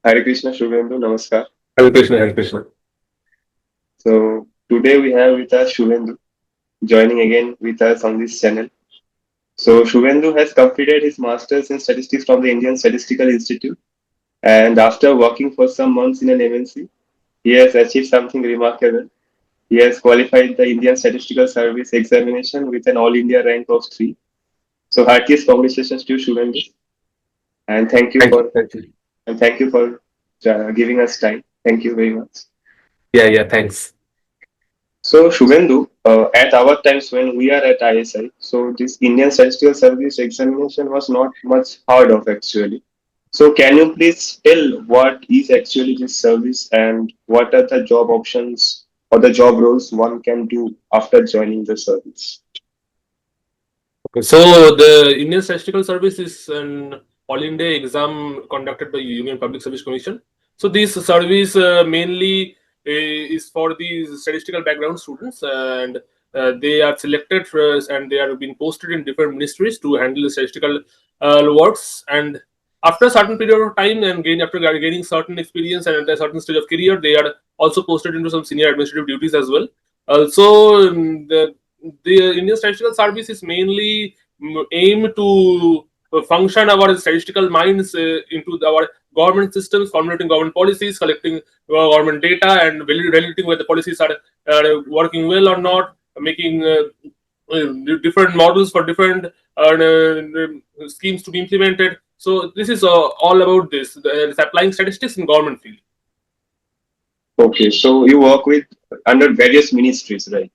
Hare Krishna, Subhendu, Namaskar. Hare Krishna, Hare Krishna. So today we have with us Subhendu joining again with us on this channel. So Subhendu has completed his masters in statistics from the Indian Statistical Institute, and after working for some months in an MNC, he has achieved something remarkable. He has qualified the Indian Statistical Service Examination with an All India rank of 3. So heartiest congratulations to Subhendu, and Thank you, thank you. thank you for giving us time. Thank you very much. Yeah, thanks. So, Shubhendu, at our times when we are at ISI, so this Indian Statistical Service Examination was not much hard of actually. So, can you please tell what is actually this service and what are the job options or the job roles one can do after joining the service? Okay, so the Indian Statistical Service is an all India exam conducted by Union Public Service Commission. So this service mainly is for the statistical background students, and they are selected and they are being posted in different ministries to handle the statistical works. And after a certain period of time and after gaining certain experience and at a certain stage of career, they are also posted into some senior administrative duties as well. Also, the Indian Statistical Service is mainly aim to function our statistical minds into our government systems, formulating government policies, collecting government data, and validating whether the policies are working well or not, making different models for different schemes to be implemented. So this is all about this. It's applying statistics in government field. Okay, so you work with under various ministries, right?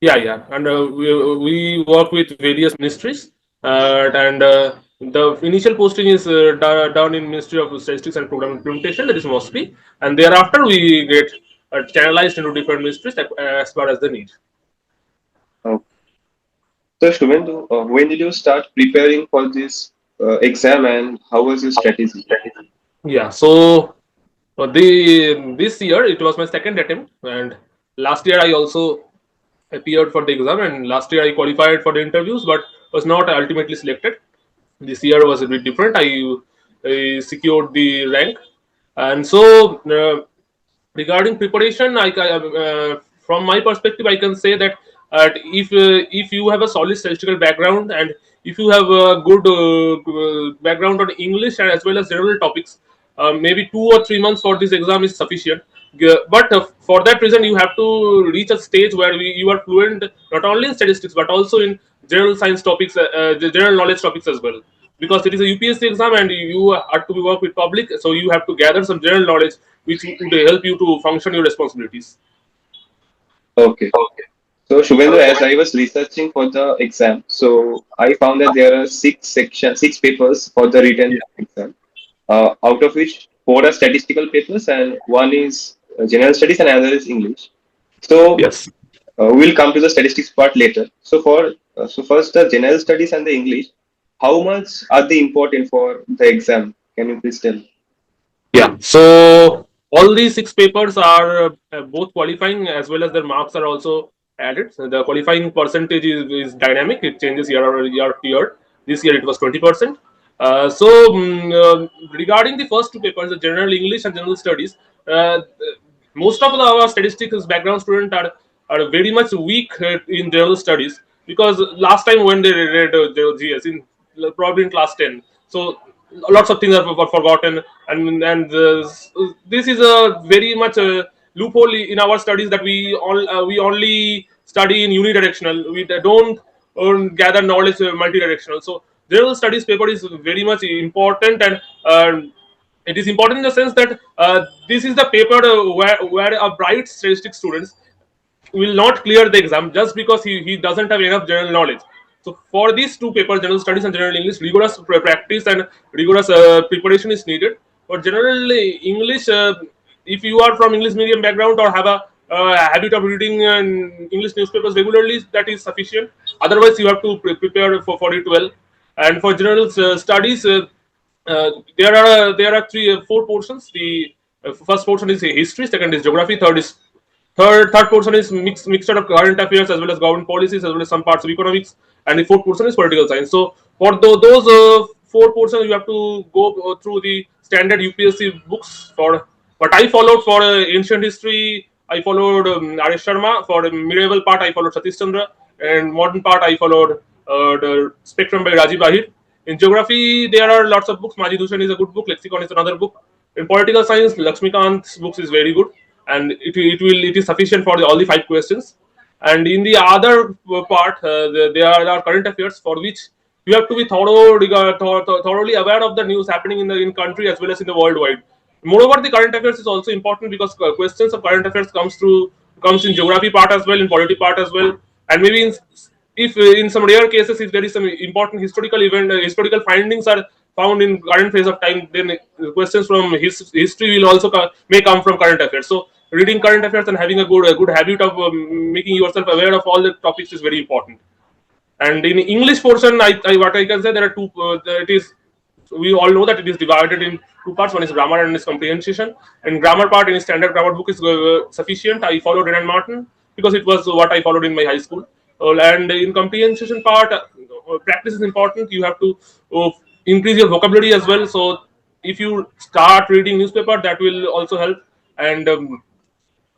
Yeah, and we work with various ministries, and the initial posting is done in Ministry of Statistics and Program Implementation, that is mostly, and thereafter we get channelized into different ministries as far as the need. Okay. So, Shubhendu, when did you start preparing for this exam and how was your strategy? Yeah, so the this year it was my second attempt, and last year I also appeared for the exam, and last year I qualified for the interviews, but was not ultimately selected. This year was a bit different. I secured the rank, and so regarding preparation, from my perspective, I can say that if you have a solid statistical background and if you have a good background on English and as well as general topics, maybe 2 or 3 months for this exam is sufficient. But for that reason, you have to reach a stage where you are fluent not only in statistics but also in general science topics, the general knowledge topics as well. Because it is a UPSC exam and you are to work with public, so you have to gather some general knowledge which would help you to function your responsibilities. Okay. So, Shubhendu, as I was researching for the exam, so I found that there are six papers for the written exam, out of which four are statistical papers and one is general studies and another is English. So, Yes. we'll come to the statistics part later. So first the general studies and the English, how much are they important for the exam? Can you please tell? Yeah. So all these six papers are both qualifying as well as their marks are also added. So the qualifying percentage is dynamic. It changes year to year. This year it was 20%. Regarding the first two papers, the general English and general studies, most of our statistics background students are very much weak in general studies because last time when they read the GS in probably in class 10, so lots of things are forgotten, and this is a very much a loophole in our studies that we only study in unidirectional. We don't gather knowledge multidirectional. So general studies paper is very much important, and it is important in the sense that this is the paper where a bright statistic students will not clear the exam just because he doesn't have enough general knowledge. So for these two papers, general studies and general English, rigorous practice and rigorous preparation is needed. For general English, if you are from English medium background or have a habit of reading English newspapers regularly, that is sufficient. Otherwise, you have to prepare for it well. And for general studies, there are four portions. The first portion is history, second is geography, third portion is mixture of current affairs as well as government policies as well as some parts of economics, and the fourth portion is political science. So for those four portions, you have to go through the standard UPSC books. For what I followed for ancient history, I followed R.S. Sharma. For the medieval part, I followed Satish Chandra, and modern part, I followed the Spectrum by Rajiv Ahir. In geography, there are lots of books. Maji Dushan is a good book. Lexicon is another book. In political science, Lakshmikant's books is very good, and it is sufficient for all the 5 questions. And in the other part, there are current affairs for which you have to be thoroughly aware of the news happening in the in country as well as in the worldwide. Moreover, the current affairs is also important because questions of current affairs comes in geography part as well, in polity part as well, and maybe if in some rare cases if there is some important historical event, historical findings are found in current phase of time, then questions from history will also may come from current affairs. So reading current affairs and having a good habit of making yourself aware of all the topics is very important. And in English portion, what I can say, there are two. It is, we all know that it is divided in 2 parts. One is grammar and is comprehension. And grammar part in standard grammar book is sufficient. I followed Renan Martin because it was what I followed in my high school. And in comprehension part, practice is important. You have to increase your vocabulary as well. So if you start reading newspaper, that will also help. And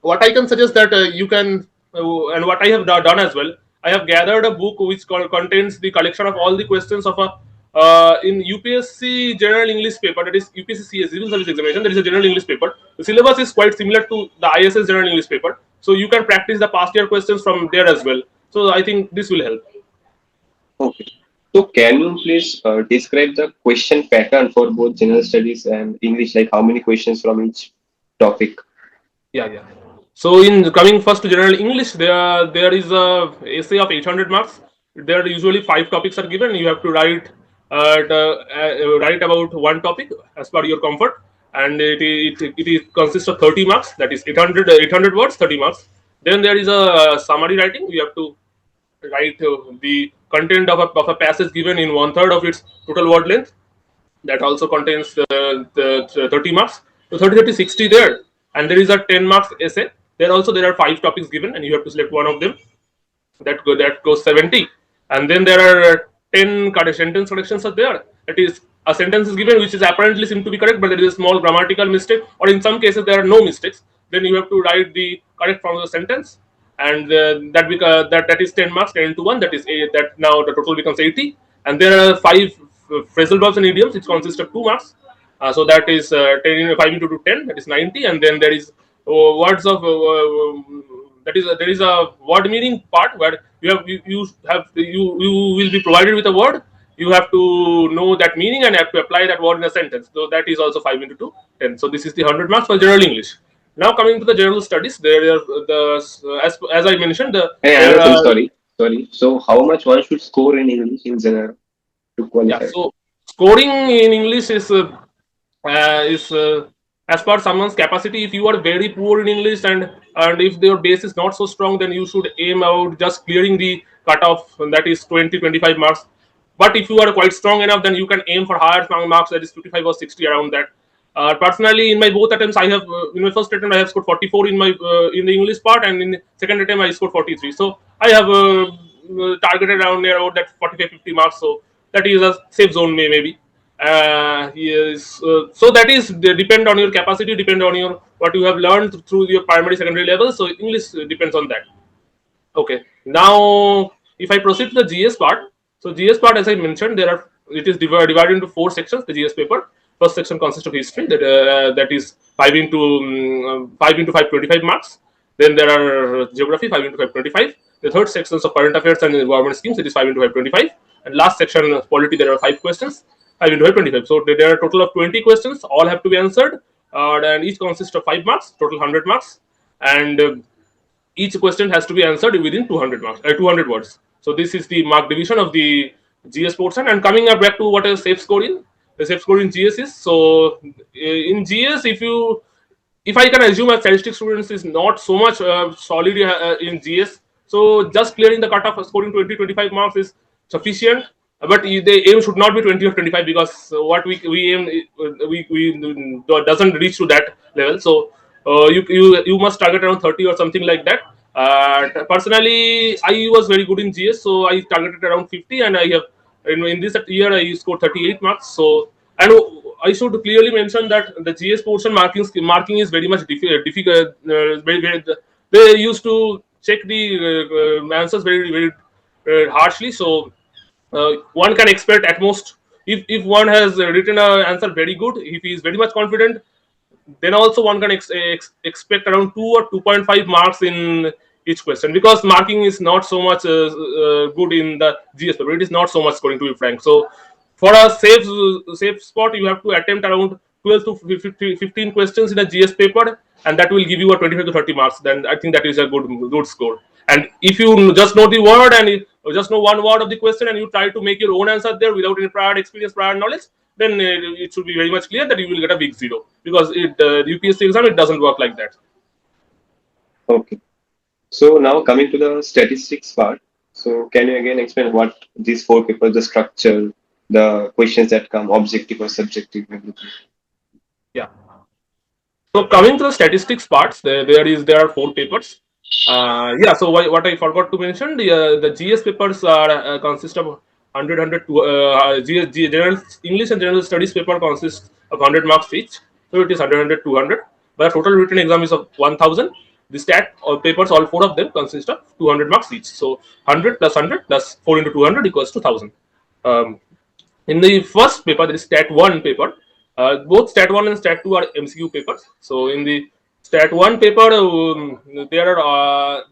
what I can suggest that you can, and what I have done as well, I have gathered a book which contains the collection of all the questions of a in UPSC General English paper, that is UPSC Civil Service Examination. There is a General English paper. The syllabus is quite similar to the ISS General English paper, so you can practice the past year questions from there as well. So I think this will help. Okay. So can you please describe the question pattern for both general studies and English, like how many questions from each topic? Yeah. So in coming first to general English, there is a essay of 800 marks. There are usually 5 topics are given. You have to write about one topic as per your comfort, and it consists of 30 marks. That is 800 words, 30 marks. Then there is a summary writing. You have to write the content of a passage given in 1/3 of its total word length. That also contains the 30 marks. So 30, 60 there. And there is a 10 marks essay. There are 5 topics given, and you have to select one of them. That goes 70. And then there are 10 sentence corrections are there. That is, a sentence is given which is apparently seem to be correct, but there is a small grammatical mistake, or in some cases there are no mistakes. Then you have to write the correct form of the sentence, and that is 10 marks, 10 into 1. That is that now the total becomes 80. And there are 5 phrasal verbs and idioms which consist of 2 marks. So that is 5 into 2, 10. That is 90. And then there is words of there is a word meaning part where you will be provided with a word. You have to know that meaning and have to apply that word in a sentence. So that is also 5 into 2, 10. So this is the 100 marks for general English. Now coming to the general studies, there are as I mentioned, Hey, there Anderson, are sorry. So how much one should score in English in general to yeah. qualify? So scoring in English is as per someone's capacity. If you are very poor in English, and if your base is not so strong, then you should aim out just clearing the cutoff, and that is 20-25 marks. But if you are quite strong enough, then you can aim for higher marks, that is 55 or 60, around that. Personally, in my both attempts, I have in my first attempt I have scored 44 in the English part, and in the second attempt I scored 43. So I have targeted around near about that 45-50 marks. So that is a safe zone, maybe. Yes. So that is depend on your capacity, depend on your what you have learned through your primary, secondary level. So English depends on that. Okay. Now, if I proceed to the GS part, so GS part, as I mentioned, it is divided into 4 sections. The GS paper. First section consists of history. That is 5 into 5, 25 marks. Then there are geography, 5 into 5, 25. The third section is of current affairs and government schemes. It is 5 into 5, 25. And last section, polity, there are 5 questions. 5 into 5, 25. So there are a total of 20 questions. All have to be answered. And each consists of 5 marks. Total 100 marks. And each question has to be answered within 200 marks, 200 words. So this is the mark division of the GS portion. And coming up back to what is safe score in, the safe score in GS is, so in GS, if I can assume a statistic students is not so much solid in GS, so just clearing the cutoff of scoring 20-25 marks is sufficient. But the aim should not be 20 or 25, because what we aim we doesn't reach to that level. So you must target around 30 or something like that. Personally, I was very good in GS, so I targeted around 50, and I have in this year I scored 38 marks. So, and I should clearly mention that the GS portion marking is very much difficult. They used to check the answers very harshly. So one can expect at most, if one has written an answer very good, if he is very much confident, then also one can expect around 2 or 2.5 marks in each question, because marking is not so much good in the GS paper. It is not so much scoring, to be frank. So for a safe spot, you have to attempt around 12 to 15 questions in a GS paper, and that will give you a 25 to 30 marks. Then I think that is a good score. And if you just know the word, and you just know one word of the question, and you try to make your own answer there without any prior experience, prior knowledge, then it should be very much clear that you will get a big zero, because the UPSC exam, it doesn't work like that. Okay. So now coming to the statistics part. So can you again explain what these four papers, the structure, the questions that come, objective or subjective, everything? Yeah. So coming to the statistics parts, there are four papers. Yeah. So what I forgot to mention, the GS papers are consist of 100 general English and general studies paper consists of 100 marks each. So it is 100, 200. But the total written exam is of 1000. The stat papers, all four of them, consist of 200 marks each. So 100 plus 100 plus 4 into 200 equals to 1000. Um, in the first paper, there is Stat 1 paper. Both Stat 1 and Stat 2 are MCQ papers. So in the Stat 1 paper,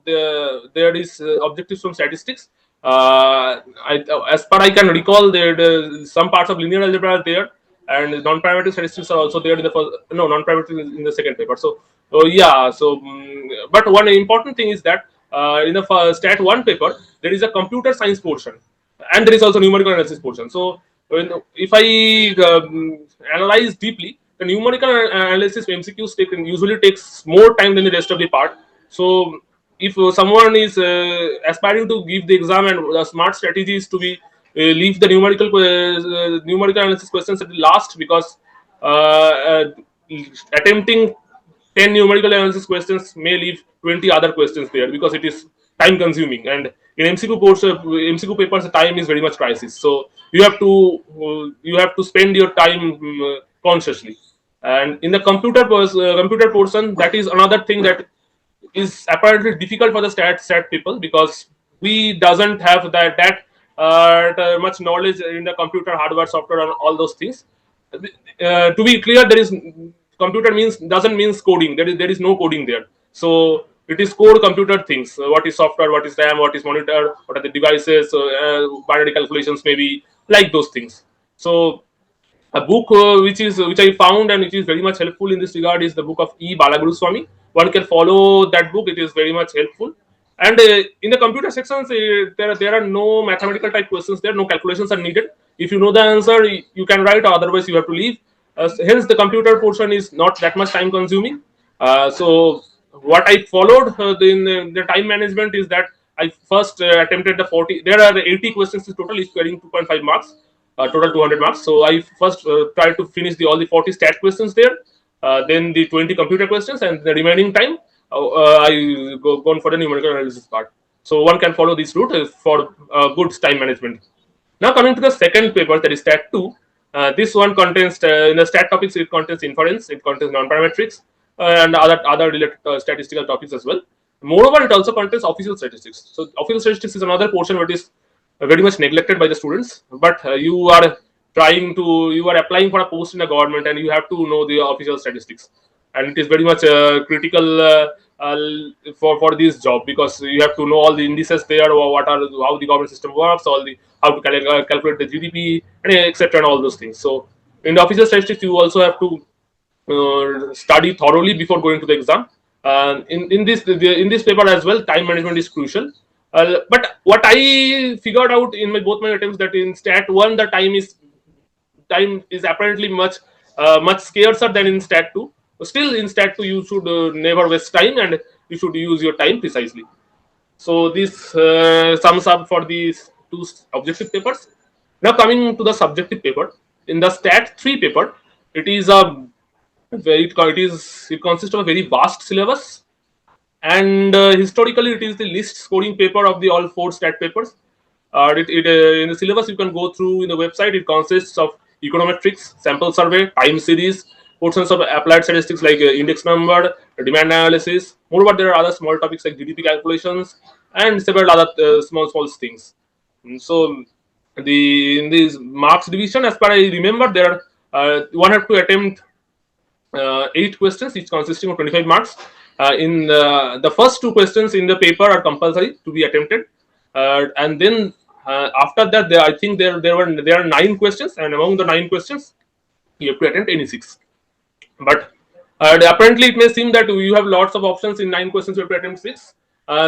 there is objectives from statistics. As per I can recall, there some parts of linear algebra are there, and non-parametric statistics are also there in the first. No, non-parametric is in the second paper. So yeah. So but one important thing is that in the Stat 1 paper, there is a computer science portion, and there is also numerical analysis portion. So if I analyze deeply, the numerical analysis MCQs usually takes more time than the rest of the part. So if someone is aspiring to give the exam, and a smart strategy is to be leave the numerical analysis questions at the last, because uh, attempting 10 numerical analysis questions may leave 20 other questions there, because it is time consuming, and in MCQ papers, the time is very much crisis. So you have to spend your time consciously. And in the computer portion, that is another thing that is apparently difficult for the stat people, because we doesn't have much knowledge in the computer hardware, software, and all those things. To be clear, there is computer means doesn't means coding. There is no coding there. So it is core computer things. What is software? What is RAM? What is monitor? What are the devices? Binary calculations, maybe, like those things. So a book which I found and which is very much helpful in this regard is the book of E. Balaguru Swami. One can follow that book; it is very much helpful. And in the computer sections, there are no mathematical type questions. There, no calculations are needed. If you know the answer, you can write, or otherwise you have to leave. Hence, the computer portion is not that much time consuming. So what I followed in the time management is that I first attempted the 40. There are 80 questions in total, each carrying 2.5 marks, total 200 marks. So I first tried to finish all the 40 stat questions there, then the 20 computer questions, and the remaining time I gone for the numerical analysis part. So one can follow this route for good time management. Now coming to the second paper, that is Stat 2. This one contains in the stat topics, it contains inference, it contains non-parametrics, and other related statistical topics as well. Moreover, it also contains official statistics. So official statistics is another portion that is very much neglected by the students. But you are applying for a post in the government, and you have to know the official statistics, and it is very much critical for this job, because you have to know all the indices there, or how the government system works, all the how to calculate the GDP, and etc. and all those things. So in the official statistics, you also have to study thoroughly before going to the exam. In this paper as well, time management is crucial. But what I figured out in both my attempts, that in Stat 1 the time is apparently much scarcer than in Stat 2. Still, in Stat 2 you should never waste time, and you should use your time precisely. So this sums up for these two objective papers. Now coming to the subjective paper, in the Stat 3 paper, it is a it consists of a very vast syllabus, and historically it is the least scoring paper of the all four stat papers. In the syllabus you can go through in the website. It consists of econometrics, sample survey, time series, portions of applied statistics like index number, demand analysis. Moreover, there are other small topics like GDP calculations and several other small things. So the in this marks division, as far I remember, there are one have to attempt 8 questions, each consisting of 25 marks. In the first 2 questions in the paper are compulsory to be attempted, and then after that, I think there are 9 questions, and among the 9 questions, you have to attempt any 6. But apparently, it may seem that you have lots of options in 9 questions. You have to attempt 6.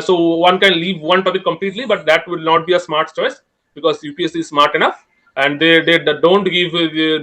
So one can leave one topic completely, but that will not be a smart choice because UPSC is smart enough, and they don't give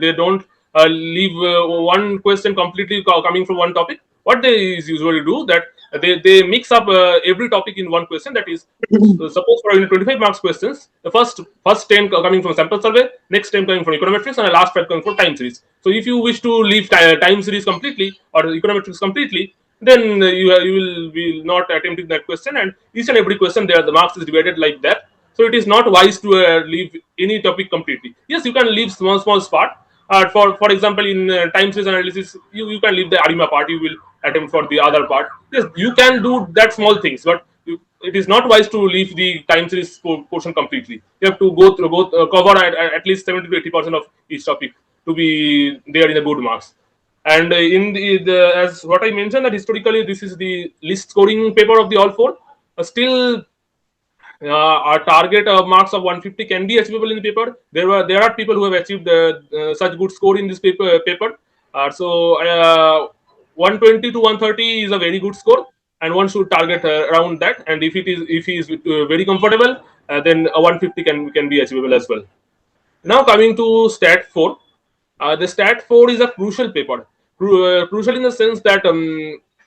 they don't leave one question completely coming from one topic. What they usually do that they mix up every topic in one question. That is, suppose for 25 marks questions, the first 10 coming from sample survey, next 10 coming from econometrics, and the last 5 coming from time series. So if you wish to leave time series completely or econometrics completely, then you will not attempting that question, and each and every question there the marks is divided like that. So it is not wise to leave any topic completely. Yes, you can leave small part. For example, in time series analysis, you can leave the ARIMA part. You will attempt for the other part. Yes, you can do that small things, but it is not wise to leave the time series portion completely. You have to go through cover at least 70 to 80% of each topic to be there in the good marks. And in as what I mentioned, that historically this is the least scoring paper of the all four. Still, our target marks of 150 can be achievable in the paper. There are people who have achieved such good score in this paper. So 120 to 130 is a very good score, and one should target around that. And if he is very comfortable, then a 150 can be achievable as well. Now coming to Stat 4, the Stat 4 is a crucial paper. Crucial in the sense that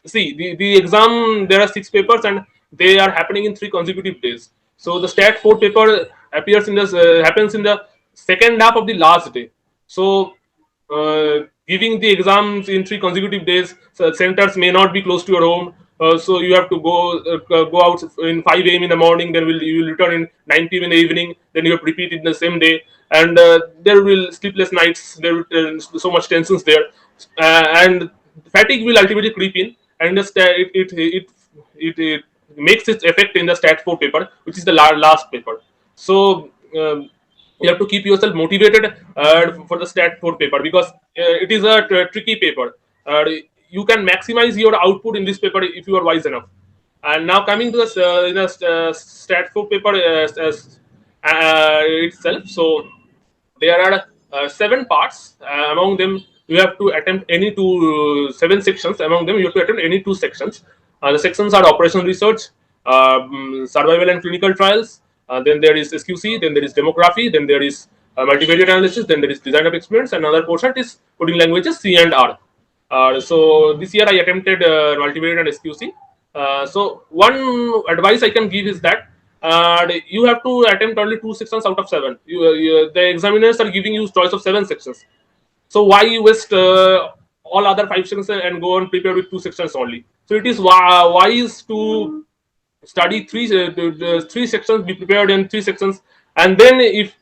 see the exam, there are 6 papers and they are happening in 3 consecutive days. So the Stat 4 paper appears in this happens in the second half of the last day. So giving the exams in 3 consecutive days, so centers may not be close to your home. So you have to go out in 5 a.m. in the morning, then you will return in 9 p.m. in the evening, then you have to repeat it in the same day, and there will sleepless nights. There will so much tensions there, and fatigue will ultimately creep in, and it makes its effect in the Stat 4 paper, which is the last paper. So you have to keep yourself motivated for the Stat 4 paper because it is a tricky paper. You can maximize your output in this paper if you are wise enough. And now coming to the Stat 4 paper itself. So there are 7 parts. Among them, you have to attempt any 7 sections. Among them, you have to attempt any 2 sections. The sections are operational research, survival and clinical trials. Then there is SQC. Then there is demography. Then there is multivariate analysis. Then there is design of experiments. And another portion is coding languages C and R. So this year I attempted multivariate and SQC. So one advice I can give is that you have to attempt only 2 sections out of 7. The examiners are giving you choice of 7 sections. So why you waste all other 5 sections and go and prepare with 2 sections only? So it is wise to study 3 sections, be prepared in 3 sections, and then if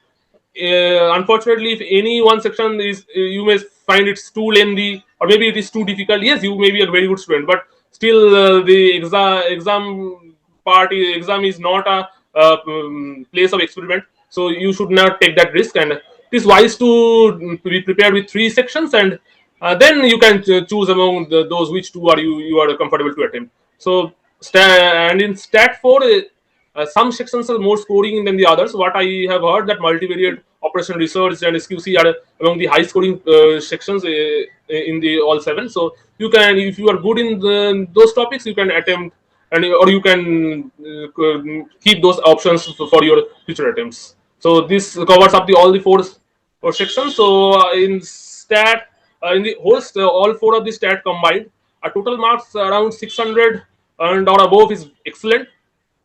unfortunately if any one section is you may find it's too lengthy or maybe it is too difficult. Yes, you may be a very good student, but still the exam is not a place of experiment, so you should not take that risk, and it is wise to be prepared with 3 sections, and then you can choose among those which two are you are comfortable to attempt. So and in Stat 4, some sections are more scoring than the others. What I have heard that multivariate operational research and SQC are among the high scoring sections in the all 7. So you can, if you are good in those topics, you can attempt, and or you can keep those options for your future attempts. So this covers up the all the four sections. So in Stat, in the whole all 4 of the Stat combined, a total marks around 600 and or above is excellent,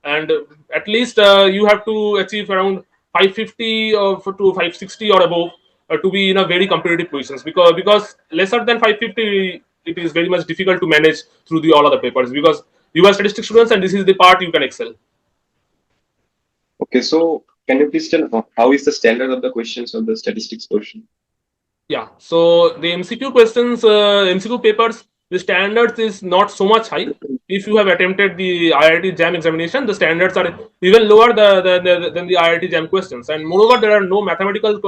and at least you have to achieve around 550 or to 560 or above to be in a very competitive positions, because lesser than 550 it is very much difficult to manage through the all other papers, because you are statistics students and this is the part you can excel. Okay, so can you please tell how is the standard of the questions of the statistics portion? Yeah, so the MCQ questions, MCQ papers, the standards is not so much high. If you have attempted the IIT JAM examination, the standards are even lower than the IIT JAM questions. And moreover, there are no mathematical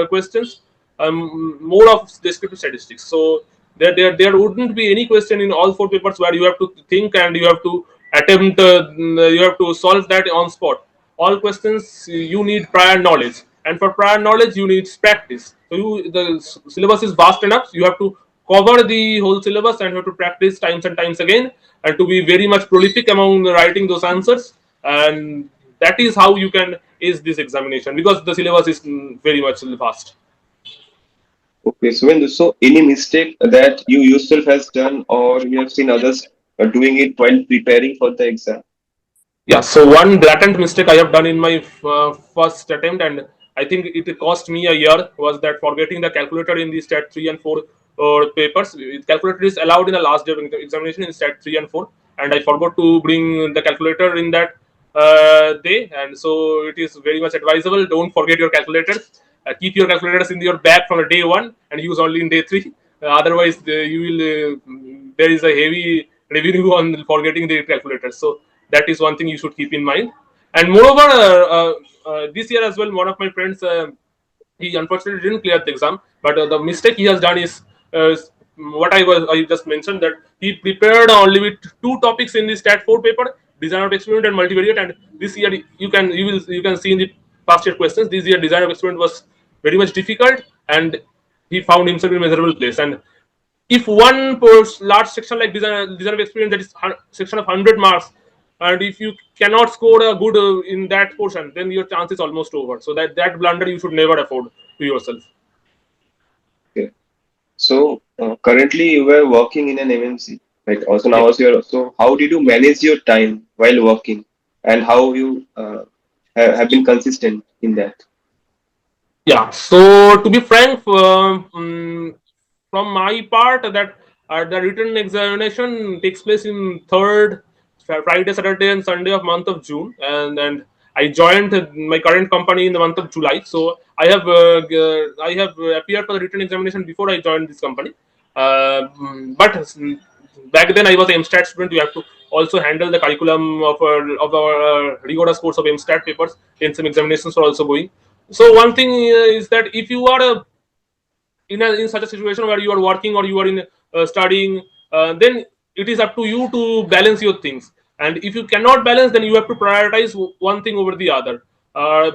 questions, more of descriptive statistics. So there wouldn't be any question in all four papers where you have to think and you have to attempt, you have to solve that on spot. All questions you need prior knowledge, and for prior knowledge you need practice. So the syllabus is vast enough, you have to cover the whole syllabus and you have to practice times and times again, and to be very much prolific among writing those answers. And that is how you can ace this examination, because the syllabus is very much vast. Okay, so when so any mistake that you yourself has done or you have seen others doing it while preparing for the exam? Yeah, so one blatant mistake I have done in my first attempt, and I think it cost me a year, was that forgetting the calculator in the Stat 3 and 4 papers. Calculator is allowed in the last day of examination in Stat 3 and 4, and I forgot to bring the calculator in that day, and so it is very much advisable. Don't forget your calculators. Keep your calculators in your bag from the day one and use only in day three. Otherwise, you will there is a heavy revenue on forgetting the calculators. So that is one thing you should keep in mind. And moreover, this year as well, one of my friends, he unfortunately didn't clear the exam, but the mistake he has done is what I just mentioned, that he prepared only with two topics in the stat 4 paper: design of experiment and multivariate. And this year you can see in the past year questions, this year design of experiment was very much difficult, and he found himself in a miserable place. And if one large section like design of experience, that is section of 100 marks, and if you cannot score a good in that portion, then your chance is almost over. So that blunder you should never afford to yourself. Okay. So currently you were working in an MNC, right? Also now Yeah. also you're, so how did you manage your time while working and how you have been consistent in that? Yeah. So to be frank, from my part, that the written examination takes place in third Friday, Saturday, and Sunday of month of June, and I joined my current company in the month of July. So I have appeared for the written examination before I joined this company. But back then I was a MStat student. We have to also handle the curriculum of our rigorous course of MStat papers, and some examinations are also going. So one thing is that if you are in such a situation where you are working or you are in studying, then it is up to you to balance your things. And if you cannot balance, then you have to prioritize one thing over the other. uh,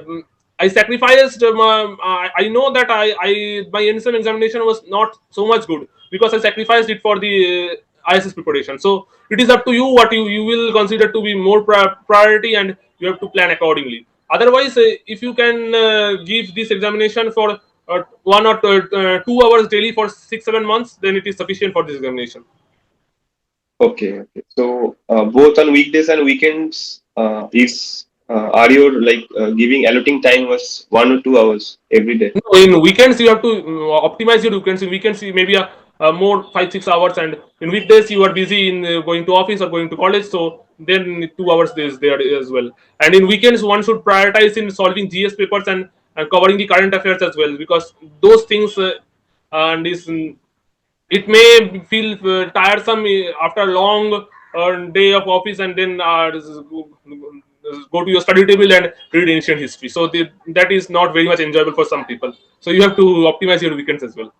I sacrificed I know that I my NSM examination was not so much good because I sacrificed it for the ISS preparation. So it is up to you what you will consider to be more priority, and you have to plan accordingly. Otherwise, if you can give this examination for 1 or 2 hours daily for 6 7 months, then it is sufficient for this examination. Okay, okay. So both on weekdays and weekends, is are you like giving allotting time was 1 or 2 hours every day? No, in weekends you have to optimize your weekends. In weekends, maybe a more 5 6 hours, and in weekdays you are busy in going to office or going to college. So then 2 hours is there as well. And in weekends, one should prioritize in solving GS papers and covering the current affairs as well, because those things and is it may feel tiresome after a long day of office, and then go to your study table and read ancient history. So that is not very much enjoyable for some people. So you have to optimize your weekends as well.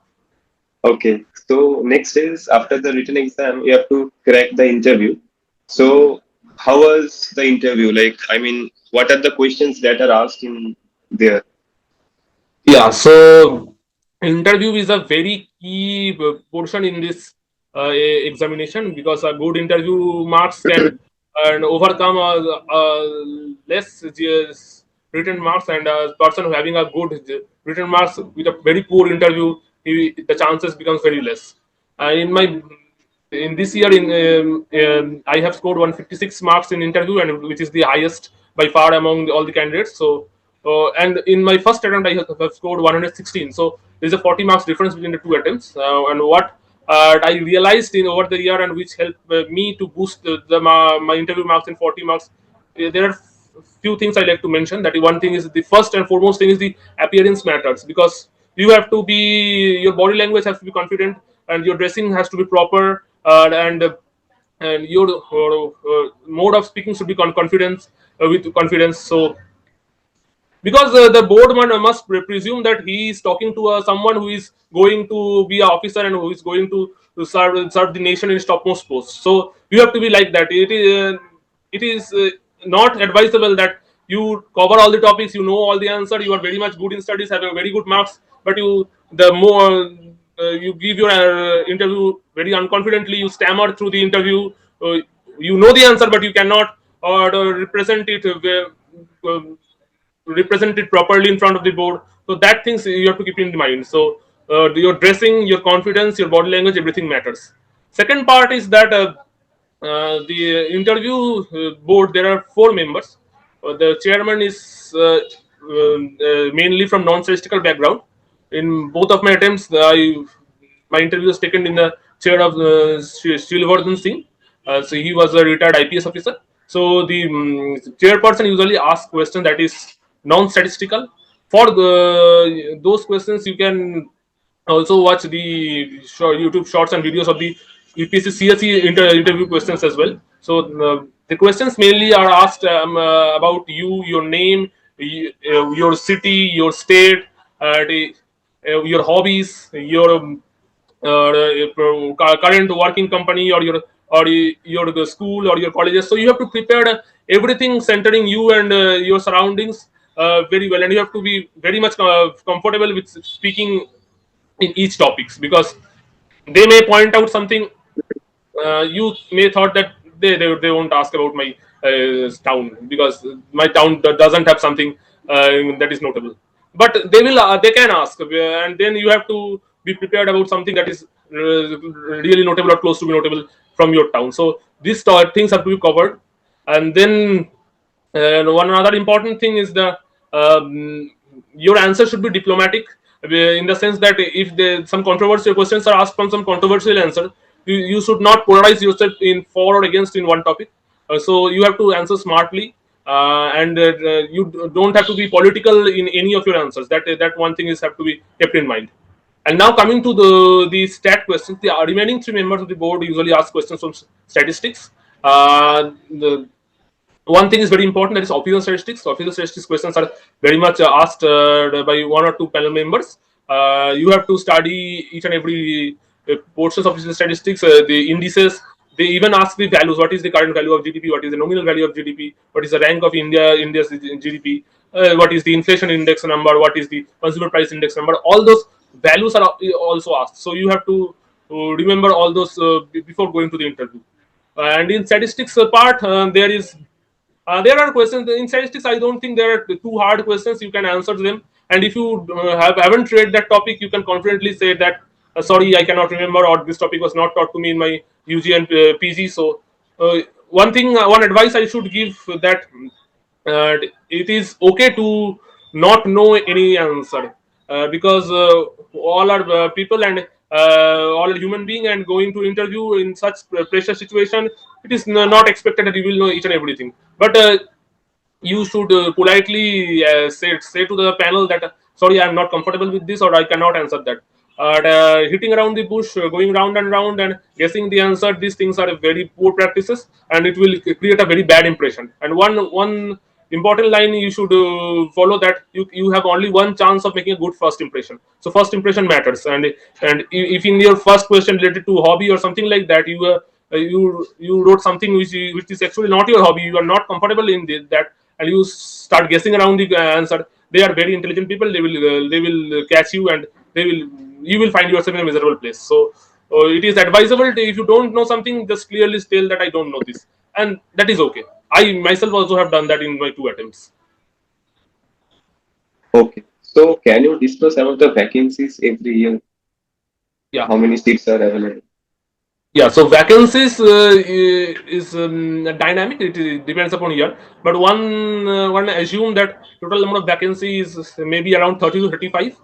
Okay. So next is after the written exam, you have to crack the interview. So how was the interview? Like, I mean, what are the questions that are asked in there? Yeah, so interview is a very key portion in this examination, because a good interview marks can overcome less written marks, and a person who having a good written marks with a very poor interview, the chances becomes very less. In my in this year, I have scored 156 marks in interview, and which is the highest by far among all the candidates. So and in my first attempt, have scored 116. So there's a 40 marks difference between the two attempts. And what I realized in over the year, and which helped me to boost my interview marks in 40 marks, there are few things I like to mention. That one thing is, the first and foremost thing is the appearance matters, because you have to be, your body language has to be confident, and your dressing has to be proper, and your mode of speaking should be confidence, with confidence. So because the board must presume that he is talking to someone who is going to be an officer and who is going to serve the nation in its topmost post. So you have to be like that. It is not advisable that you cover all the topics, you know all the answer, you are very much good in studies, have a very good marks, but you the more you give your interview very unconfidently, you stammer through the interview, uh, you know the answer but you cannot or represent it represent it properly in front of the board. So that things you have to keep in mind. So your dressing, your confidence, your body language, everything matters. Second part is that the interview board, there are four members. The chairman is mainly from non-statistical background. In both of my attempts, my interview was taken in the chair of Srilvardhan Singh. So he was a retired IPS officer. So the chairperson usually asks question that is non-statistical. For those questions, you can also watch the YouTube shorts and videos of the UPSC CSE interview questions as well. So the questions mainly are asked about you, your name, your city, your state, your hobbies, your current working company, or your school or your colleges. So you have to prepare everything centering you and your surroundings very well, and you have to be very much comfortable with speaking in each topics, because they may point out something you may thought that they won't ask about my town, because my town doesn't have something that is notable, but they can ask, and then you have to be prepared about something that is really notable or close to be notable from your town. So these things have to be covered. And then one another important thing is the your answer should be diplomatic, in the sense that if some controversial questions are asked from some controversial answer, you should not polarize yourself in for or against in one topic. So you have to answer smartly, and you don't have to be political in any of your answers. That one thing is have to be kept in mind. And now coming to the stat questions, the remaining three members of the board usually ask questions from statistics. The one thing is very important, that is official statistics. Official statistics questions are very much asked by one or two panel members. You have to study each and every portions of official statistics, the indices. They even ask the values: what is the current value of GDP, what is the nominal value of GDP, what is the rank of India's GDP, what is the inflation index number, what is the consumer price index number. All those values are also asked, so you have to remember all those before going to the interview. And in statistics part, there are questions in statistics. I don't think there are too hard questions. You can answer them, and if you haven't read that topic, you can confidently say that sorry, I cannot remember, or this topic was not taught to me in my UG and PG. So one advice I should give, that it is okay to not know any answer, because all are people, and all are human being, and going to interview in such pressure situation, it is not expected that you will know each and everything. But you should politely say to the panel that sorry, I am not comfortable with this, or I cannot answer that. Hitting around the bush, going round and round and guessing the answer, these things are very poor practices, and it will create a very bad impression. And one important line you should follow, that you have only one chance of making a good first impression. So first impression matters. And if in your first question related to hobby or something like that, you wrote something which is actually not your hobby, you are not comfortable in that, and you start guessing around the answer, they are very intelligent people. They will catch you, and you will find yourself in a miserable place. So it is advisable to, if you don't know something, just clearly tell that I don't know this, and that is okay. I myself also have done that in my two attempts. Okay. So can you discuss about the vacancies every year? Yeah. How many seats are available? Yeah, so vacancies is dynamic. It depends upon year, but one assume that total number of vacancies is maybe around 30 to 35,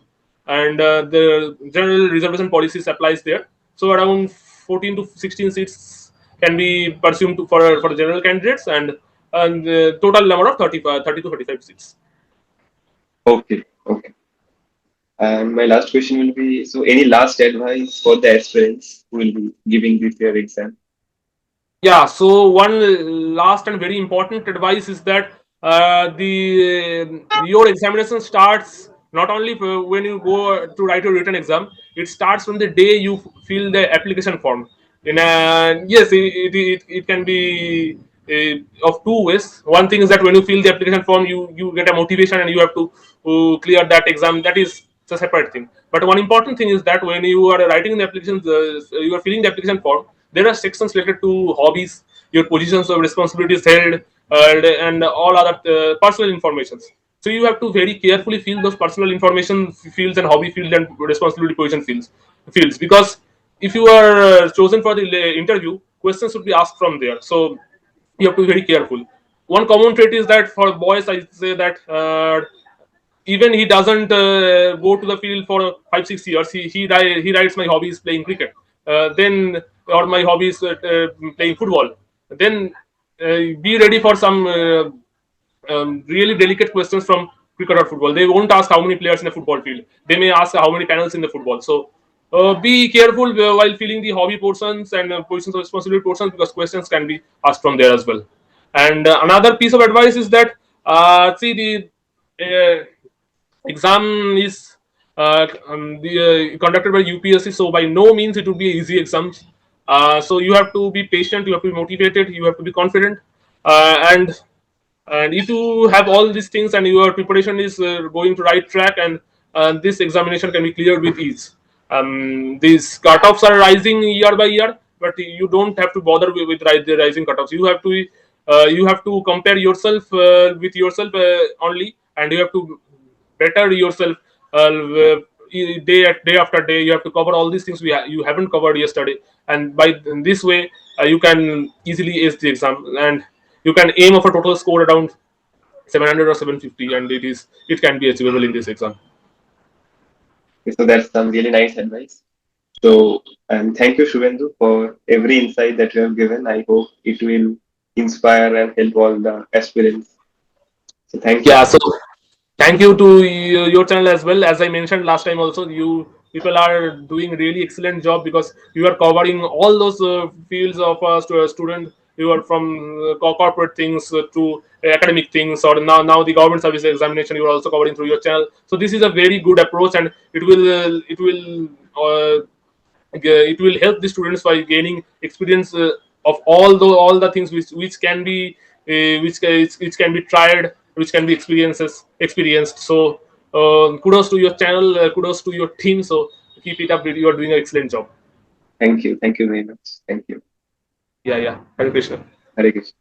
and the general reservation policies applies there. So around 14 to 16 seats can be pursued for the general candidates, and the total number of 30 to 35 seats. Okay. Okay. And my last question will be, so any last advice for the aspirants who will be giving this year exam? Yeah, so one last and very important advice is that the your examination starts not only when you go to write your written exam. It starts from the day you fill the application form. In a, yes, it can be of two ways. One thing is that when you fill the application form, you get a motivation and you have to clear that exam. That is a separate thing. But one important thing is that when you are writing the application, you are filling the application form. There are sections related to hobbies, your positions of responsibilities held, and all other personal informations. So you have to very carefully fill those personal information fields and hobby field and responsibility position fields, because if you are chosen for the interview, questions should be asked from there. So you have to be very careful. One common trait is that for boys, I say that even he doesn't go to the field for 5 6 years. He writes my hobby is playing cricket, then or my hobby is playing football. Then be ready for some really delicate questions from cricket or football. They won't ask how many players in the football field. They may ask how many panels in the football. So be careful while filling the hobby portions and positions of responsibility portions, because questions can be asked from there as well. And another piece of advice is that see the exam is conducted by UPSC, so by no means it would be easy exams. So you have to be patient, you have to be motivated, you have to be confident, and if you have all these things and your preparation is going to right track, and this examination can be cleared with ease. These cutoffs are rising year by year, but you don't have to bother with the rising cutoffs. You have to compare yourself with yourself only, and you have to better yourself day after day. You have to cover all these things you haven't covered yesterday, and by this way you can easily ace the exam, and you can aim of a total score around 700 or 750, and it can be achievable in this exam. Okay, so that's some really nice advice. So, and thank you, Shubhendu, for every insight that you have given. I hope it will inspire and help all the aspirants. So, thank you. Yeah, so thank you to your channel as well. As I mentioned last time also, you people are doing really excellent job, because you are covering all those fields of student. You are from corporate things to academic things, or now the government service examination you are also covering through your channel. So this is a very good approach, and it will help the students by gaining experience of all the things which can be which can be tried, which can be experienced. So kudos to your channel, kudos to your team. So keep it up, you are doing an excellent job. Thank you. Thank you very much. Thank you. Yeah, yeah, Hare Krishna. Hare Krishna.